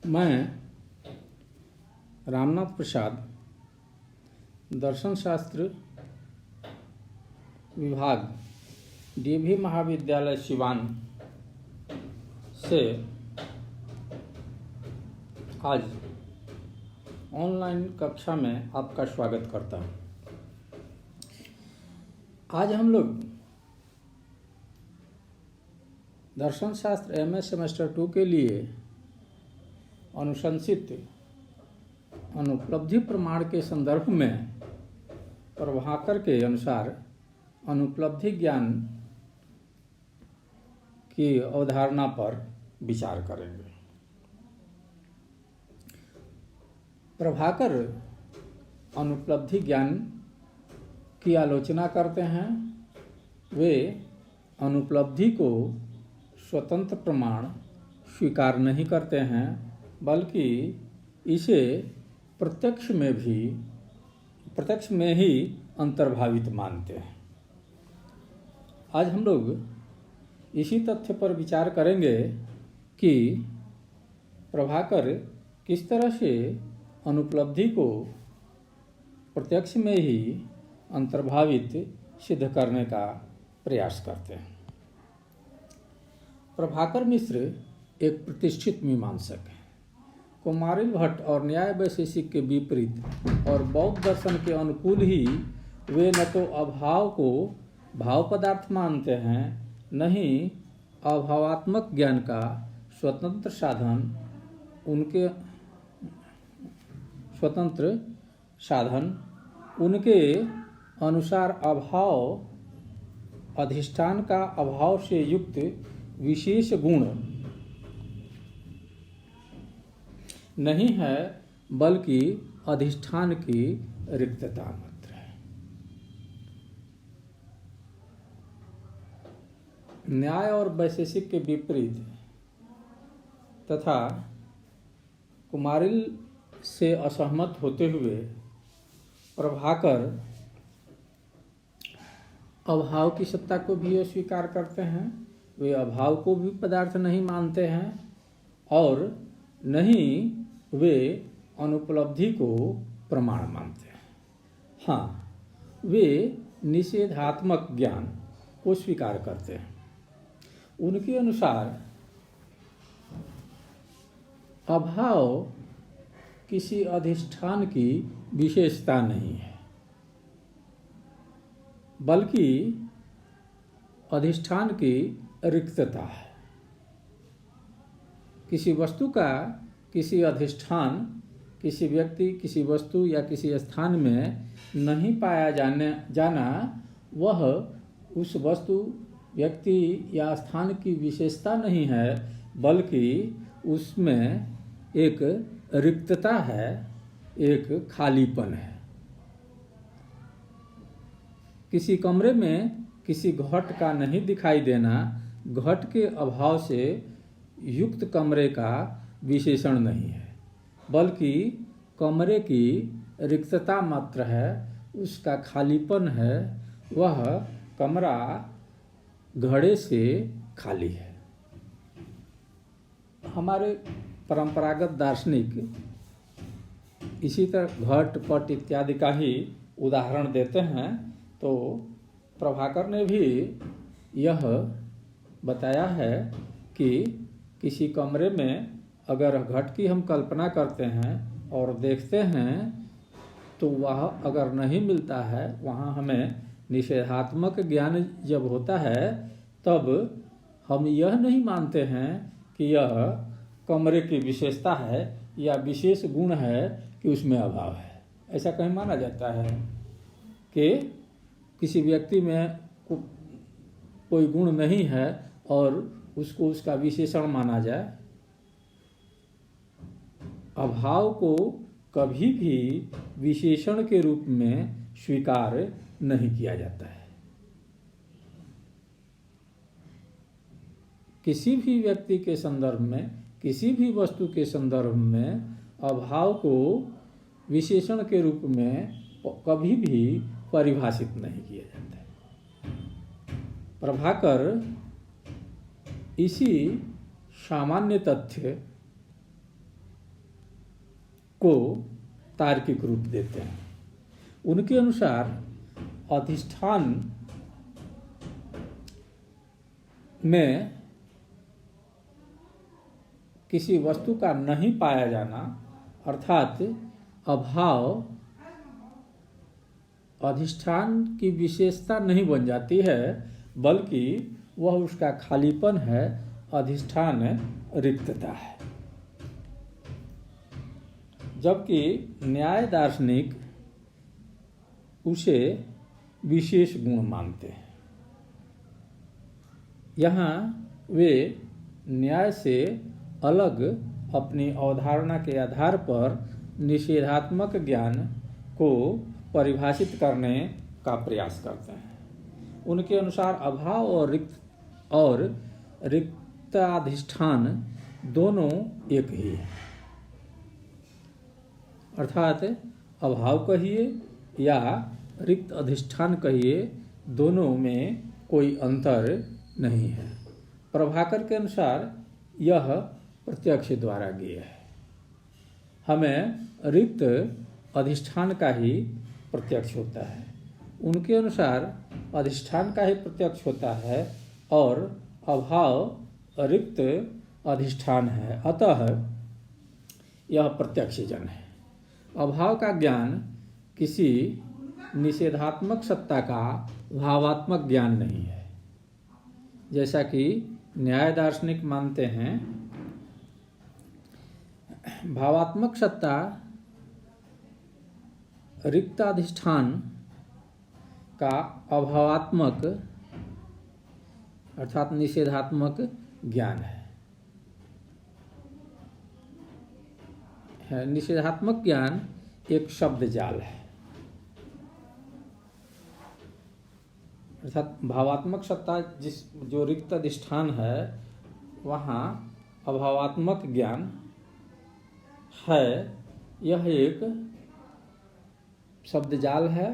मैं रामनाथ प्रसाद दर्शन शास्त्र विभाग डीएवी महाविद्यालय सिवान से आज ऑनलाइन कक्षा में आपका स्वागत करता हूँ। आज हम लोग दर्शन शास्त्र एमए सेमेस्टर 2 के लिए अनुशंसित अनुपलब्धि प्रमाण के संदर्भ में प्रभाकर के अनुसार अनुपलब्धि ज्ञान की अवधारणा पर विचार करेंगे। प्रभाकर अनुपलब्धि ज्ञान की आलोचना करते हैं। वे अनुपलब्धि को स्वतंत्र प्रमाण स्वीकार नहीं करते हैं, बल्कि इसे प्रत्यक्ष में ही अंतर्भावित मानते हैं। आज हम लोग इसी तथ्य पर विचार करेंगे कि प्रभाकर किस तरह से अनुपलब्धि को प्रत्यक्ष में ही अंतर्भावित सिद्ध करने का प्रयास करते हैं। प्रभाकर मिश्र एक प्रतिष्ठित मीमांसक हैं। कुमारिल भट्ट और न्याय वैशेषिक के विपरीत और बौद्ध दर्शन के अनुकूल ही वे न तो अभाव को भाव पदार्थ मानते हैं, न ही अभावात्मक ज्ञान का स्वतंत्र साधन उनके अनुसार अभाव अधिष्ठान का अभाव से युक्त विशेष गुण नहीं है, बल्कि अधिष्ठान की रिक्तता मात्र है। न्याय और वैशेषिक के विपरीत तथा कुमारिल से असहमत होते हुए प्रभाकर अभाव की सत्ता को भी अस्वीकार करते हैं। वे अभाव को भी पदार्थ नहीं मानते हैं और नहीं वे अनुपलब्धि को प्रमाण मानते हैं। हाँ, वे निषेधात्मक ज्ञान को स्वीकार करते हैं। उनके अनुसार अभाव किसी अधिष्ठान की विशेषता नहीं है, बल्कि अधिष्ठान की रिक्तता है। किसी वस्तु का किसी अधिष्ठान, किसी व्यक्ति, किसी वस्तु या किसी स्थान में नहीं पाया जाना वह उस वस्तु, व्यक्ति या स्थान की विशेषता नहीं है, बल्कि उसमें एक रिक्तता है, एक खालीपन है। किसी कमरे में किसी घट का नहीं दिखाई देना घट के अभाव से युक्त कमरे का विशेषण नहीं है, बल्कि कमरे की रिक्तता मात्र है, उसका खालीपन है। वह कमरा घड़े से खाली है। हमारे परंपरागत दार्शनिक इसी तरह घट, पट इत्यादि का ही उदाहरण देते हैं। तो प्रभाकर ने भी यह बताया है कि किसी कमरे में अगर घट की हम कल्पना करते हैं और देखते हैं तो वह अगर नहीं मिलता है, वहाँ हमें निषेधात्मक ज्ञान जब होता है तब हम यह नहीं मानते हैं कि यह कमरे की विशेषता है या विशेष गुण है कि उसमें अभाव है। ऐसा कहीं माना जाता है कि किसी व्यक्ति में कोई गुण नहीं है और उसको उसका विशेषण माना जाए। अभाव को कभी भी विशेषण के रूप में स्वीकार नहीं किया जाता है। किसी भी व्यक्ति के संदर्भ में, किसी भी वस्तु के संदर्भ में अभाव को विशेषण के रूप में कभी भी परिभाषित नहीं किया जाता है। प्रभाकर इसी सामान्य तथ्य को तार्किक रूप देते हैं। उनके अनुसार अधिष्ठान में किसी वस्तु का नहीं पाया जाना अर्थात अभाव अधिष्ठान की विशेषता नहीं बन जाती है, बल्कि वह उसका खालीपन है, अधिष्ठान रिक्तता है। जबकि न्याय दार्शनिक उसे विशेष गुण मानते हैं। यहाँ वे न्याय से अलग अपनी अवधारणा के आधार पर निषेधात्मक ज्ञान को परिभाषित करने का प्रयास करते हैं। उनके अनुसार अभाव और रिक्ताधिष्ठान दोनों एक ही है, अर्थात अभाव कहिए या रिक्त अधिष्ठान कहिए, दोनों में कोई अंतर नहीं है। प्रभाकर के अनुसार यह प्रत्यक्ष द्वारा ज्ञेय है। हमें रिक्त अधिष्ठान का ही प्रत्यक्ष होता है। उनके अनुसार अधिष्ठान का ही प्रत्यक्ष होता है और अभाव रिक्त अधिष्ठान है, अतः यह प्रत्यक्षजन है। अभाव का ज्ञान किसी निषेधात्मक सत्ता का भावात्मक ज्ञान नहीं है। जैसा कि न्याय दार्शनिक मानते हैं, भावात्मक सत्ता रिक्ताधिष्ठान का अभावात्मक अर्थात निषेधात्मक ज्ञान है। निषेधात्मक ज्ञान एक शब्द जाल है, अर्थात भावात्मक सत्ता जो रिक्त अधिष्ठान है वहाँ अभावात्मक ज्ञान है, यह एक शब्द जाल है।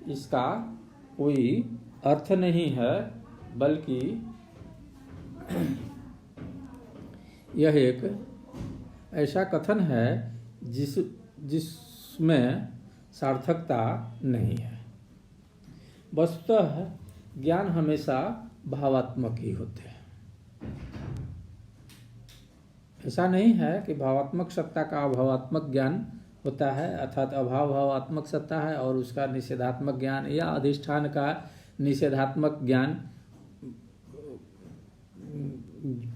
इसका कोई अर्थ नहीं है, बल्कि यह एक ऐसा कथन है जिसमें सार्थकता नहीं है। वस्तुतः ज्ञान हमेशा भावात्मक ही होते हैं। ऐसा नहीं है कि भावात्मक सत्ता का अभावात्मक ज्ञान होता है, अर्थात अभाव भावात्मक सत्ता है और उसका निषेधात्मक ज्ञान, या अधिष्ठान का निषेधात्मक ज्ञान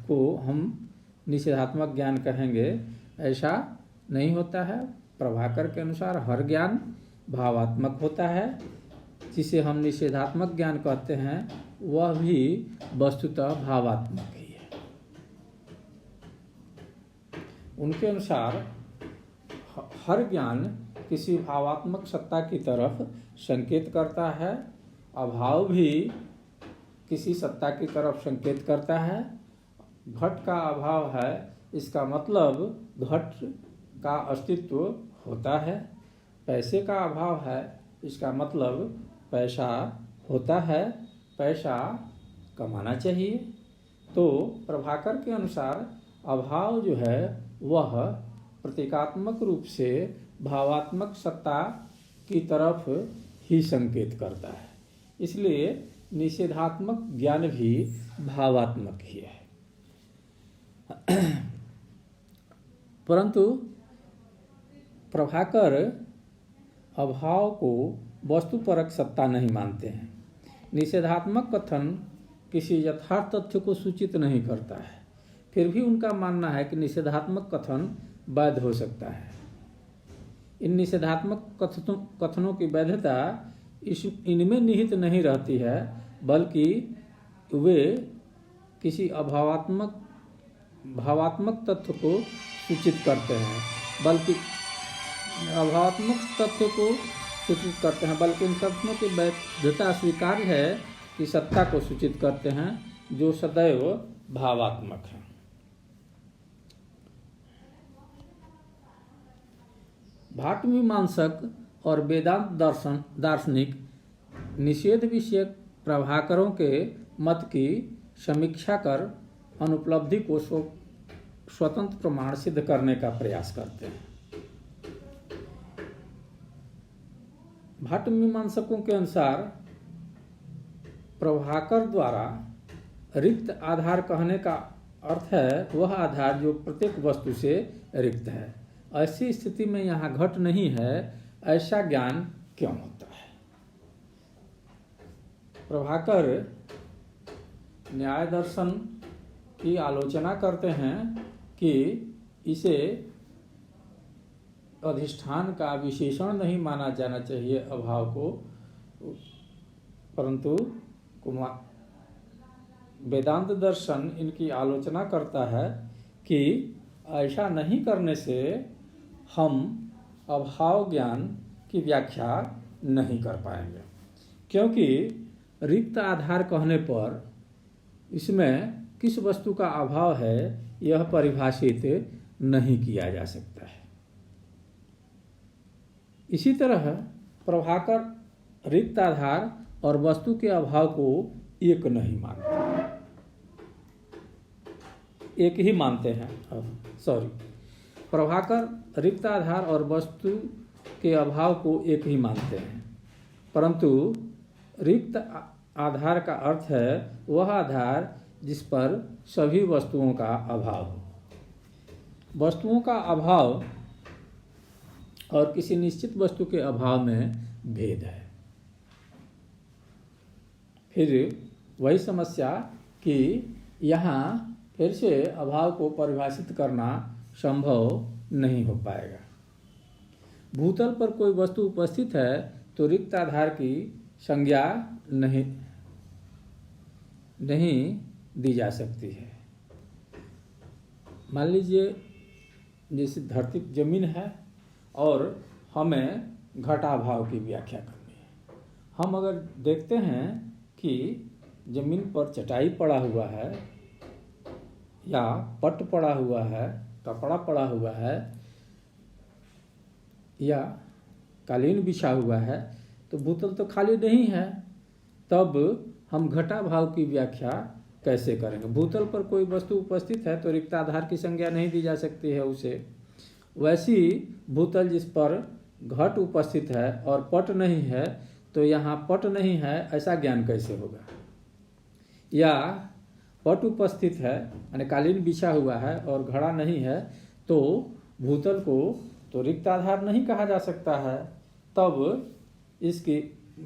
को हम निषेधात्मक ज्ञान कहेंगे, ऐसा नहीं होता है। प्रभाकर के अनुसार हर ज्ञान भावात्मक होता है। जिसे हम निषेधात्मक ज्ञान कहते हैं वह भी वस्तुतः भावात्मक ही है। उनके अनुसार हर ज्ञान किसी भावात्मक सत्ता की तरफ संकेत करता है। अभाव भी किसी सत्ता की तरफ संकेत करता है। घट का अभाव है, इसका मतलब घट का अस्तित्व होता है। पैसे का अभाव है, इसका मतलब पैसा होता है, पैसा कमाना चाहिए। तो प्रभाकर के अनुसार अभाव जो है वह प्रतीकात्मक रूप से भावात्मक सत्ता की तरफ ही संकेत करता है, इसलिए निषेधात्मक ज्ञान भी भावात्मक ही है। परंतु प्रभाकर अभाव को वस्तुपरक सत्ता नहीं मानते हैं। निषेधात्मक कथन किसी यथार्थ तथ्य को सूचित नहीं करता है, फिर भी उनका मानना है कि निषेधात्मक कथन वैध हो सकता है। इन निषेधात्मक कथनों की वैधता इनमें निहित नहीं रहती है, बल्कि वे किसी भावात्मक तथ्य को सूचित करते हैं, बल्कि इन कथनों की वैधता स्वीकार्य है कि सत्ता को सूचित करते हैं जो सदैव भावात्मक है। भाटमीमांसक और वेदांत दार्शनिक निषेध विषयक प्रभाकरों के मत की समीक्षा कर अनुपलब्धि को स्वतंत्र प्रमाण सिद्ध करने का प्रयास करते हैं। भट्ट मीमांसकों के अनुसार प्रभाकर द्वारा रिक्त आधार कहने का अर्थ है वह आधार जो प्रत्येक वस्तु से रिक्त है। ऐसी स्थिति में यहाँ घट नहीं है, ऐसा ज्ञान क्यों होता है? प्रभाकर न्याय दर्शन की आलोचना करते हैं कि इसे अधिष्ठान का विशेषण नहीं माना जाना चाहिए अभाव को, परंतु वेदांत दर्शन इनकी आलोचना करता है कि ऐसा नहीं करने से हम अभाव ज्ञान की व्याख्या नहीं कर पाएंगे, क्योंकि रिक्त आधार कहने पर इसमें किस वस्तु का अभाव है यह परिभाषित नहीं किया जा सकता है। इसी तरह प्रभाकर रिक्त आधार और वस्तु के अभाव को एक नहीं मानते, एक ही मानते हैं। प्रभाकर रिक्त आधार और वस्तु के अभाव को एक ही मानते हैं, परंतु रिक्त आधार का अर्थ है वह आधार जिस पर सभी वस्तुओं का अभाव हो। वस्तुओं का अभाव और किसी निश्चित वस्तु के अभाव में भेद है। फिर वही समस्या कि यहाँ फिर से अभाव को परिभाषित करना संभव नहीं हो पाएगा। भूतल पर कोई वस्तु उपस्थित है तो रिक्त आधार की संज्ञा नहीं दी जा सकती है। मान लीजिए जैसे धरती जमीन है और हमें घटाभाव की व्याख्या करनी है। हम अगर देखते हैं कि जमीन पर चटाई पड़ा हुआ है या पट पड़ा हुआ है, कपड़ा पड़ा हुआ है या कालीन बिछा हुआ है, तो भूतल तो खाली नहीं है, तब हम घटाभाव की व्याख्या कैसे करेंगे? भूतल पर कोई वस्तु उपस्थित है तो रिक्त आधार की संज्ञा नहीं दी जा सकती है उसे। वैसी भूतल जिस पर घट उपस्थित है और पट नहीं है, तो यहाँ पट नहीं है ऐसा ज्ञान कैसे होगा? या पट उपस्थित है यानी कालीन बिछा हुआ है और घड़ा नहीं है, तो भूतल को तो रिक्त आधार नहीं कहा जा सकता है, तब इसकी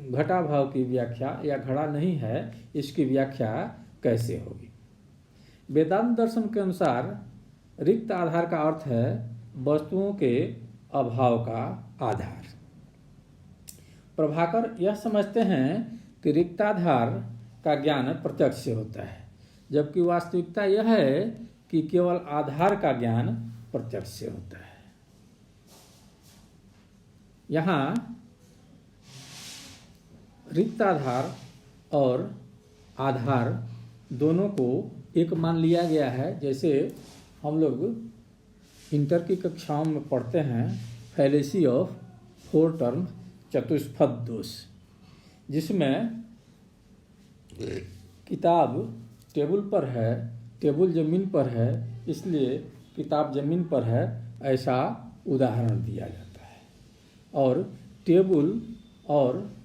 घटाभाव की व्याख्या या घड़ा नहीं है इसकी व्याख्या कैसे होगी? वेदांत दर्शन के अनुसार रिक्त आधार का अर्थ है वस्तुओं के अभाव का आधार। प्रभाकर यह समझते हैं कि रिक्ताधार का ज्ञान प्रत्यक्ष से होता है, जबकि वास्तविकता यह है कि केवल आधार का ज्ञान प्रत्यक्ष से होता है। यहाँ रिक्त आधार और आधार दोनों को एक मान लिया गया है। जैसे हम लोग इंटर की कक्षाओं में पढ़ते हैं फैलेसी ऑफ फोर टर्म चतुष्पद दोष, जिसमें किताब टेबल पर है, टेबल जमीन पर है, इसलिए किताब जमीन पर है ऐसा उदाहरण दिया जाता है, और टेबल और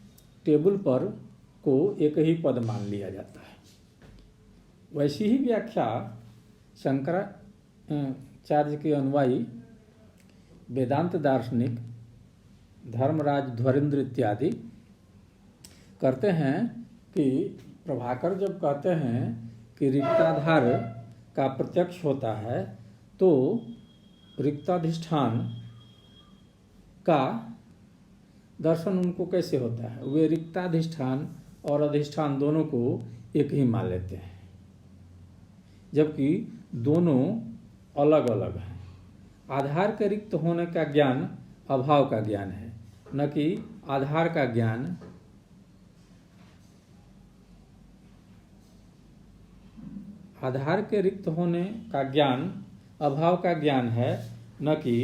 टेबल पर को एक ही पद मान लिया जाता है। वैसी ही व्याख्या शंकराचार्य के अनुयायी वेदांत दार्शनिक धर्मराज ध्वरेंद्र इत्यादि करते हैं कि प्रभाकर जब कहते हैं कि रिक्ताधार का प्रत्यक्ष होता है, तो रिक्ताधिष्ठान का दर्शन उनको कैसे होता है? वे रिक्ताधिष्ठान और अधिष्ठान दोनों को एक ही मान लेते हैं, जबकि दोनों अलग अलग हैं। आधार के रिक्त होने का ज्ञान अभाव का ज्ञान है, न कि आधार का ज्ञान आधार के रिक्त होने का ज्ञान अभाव का ज्ञान है, न कि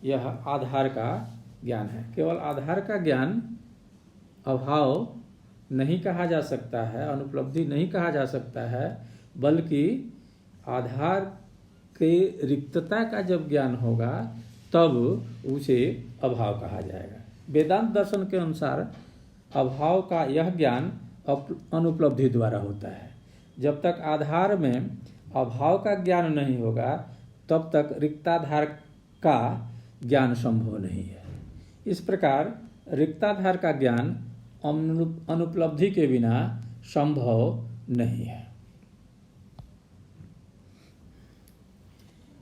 यह आधार का ज्ञान है। केवल आधार का ज्ञान अभाव नहीं कहा जा सकता है, अनुपलब्धि नहीं कहा जा सकता है, बल्कि आधार के रिक्तता का जब ज्ञान होगा तब उसे अभाव कहा जाएगा। वेदांत दर्शन के अनुसार अभाव का यह ज्ञान अनुपलब्धि द्वारा होता है। जब तक आधार में अभाव का ज्ञान नहीं होगा तब तक रिक्ताधार का ज्ञान संभव नहीं है। इस प्रकार रिक्ताधार का ज्ञान अनुपलब्धि के बिना संभव नहीं है।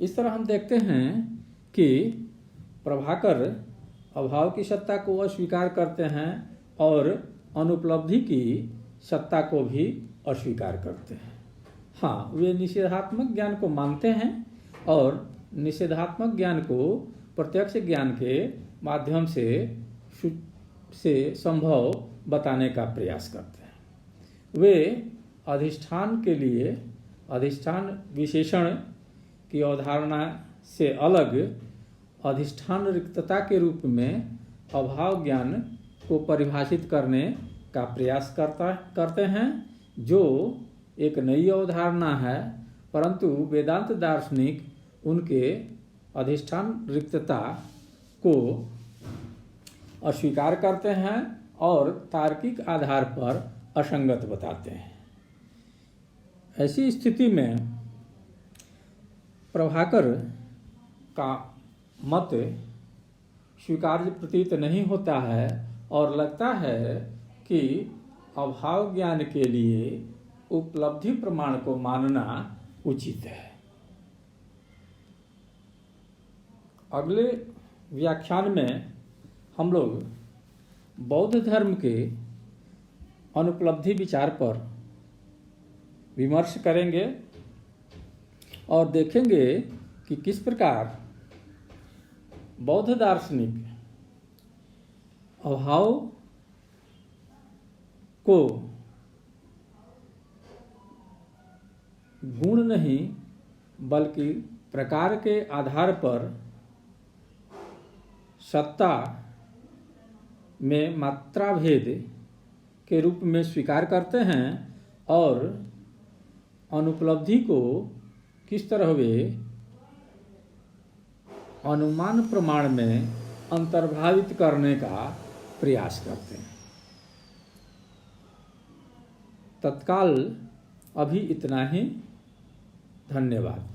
इस तरह हम देखते हैं कि प्रभाकर अभाव की सत्ता को अस्वीकार करते हैं और अनुपलब्धि की सत्ता को भी अस्वीकार करते हैं। हाँ, वे निषेधात्मक ज्ञान को मानते हैं और निषेधात्मक ज्ञान को प्रत्यक्ष ज्ञान के माध्यम से संभव बताने का प्रयास करते हैं। वे अधिष्ठान के लिए अधिष्ठान विशेषण की अवधारणा से अलग अधिष्ठान रिक्तता के रूप में अभाव ज्ञान को परिभाषित करने का प्रयास करते हैं, जो एक नई अवधारणा है, परंतु वेदांत दार्शनिक उनके अधिष्ठान रिक्तता को अस्वीकार करते हैं और तार्किक आधार पर असंगत बताते हैं। ऐसी स्थिति में प्रभाकर का मत स्वीकार्य प्रतीत नहीं होता है और लगता है कि अभाव ज्ञान के लिए उपलब्धि प्रमाण को मानना उचित है। अगले व्याख्यान में हम लोग बौद्ध धर्म के अनुपलब्धि विचार पर विमर्श करेंगे और देखेंगे कि किस प्रकार बौद्ध दार्शनिक अभाव को गुण नहीं बल्कि प्रकार के आधार पर सत्ता में मात्रा भेद के रूप में स्वीकार करते हैं और अनुपलब्धि को किस तरह वे अनुमान प्रमाण में अंतर्भावित करने का प्रयास करते हैं। तत्काल अभी इतना ही। धन्यवाद।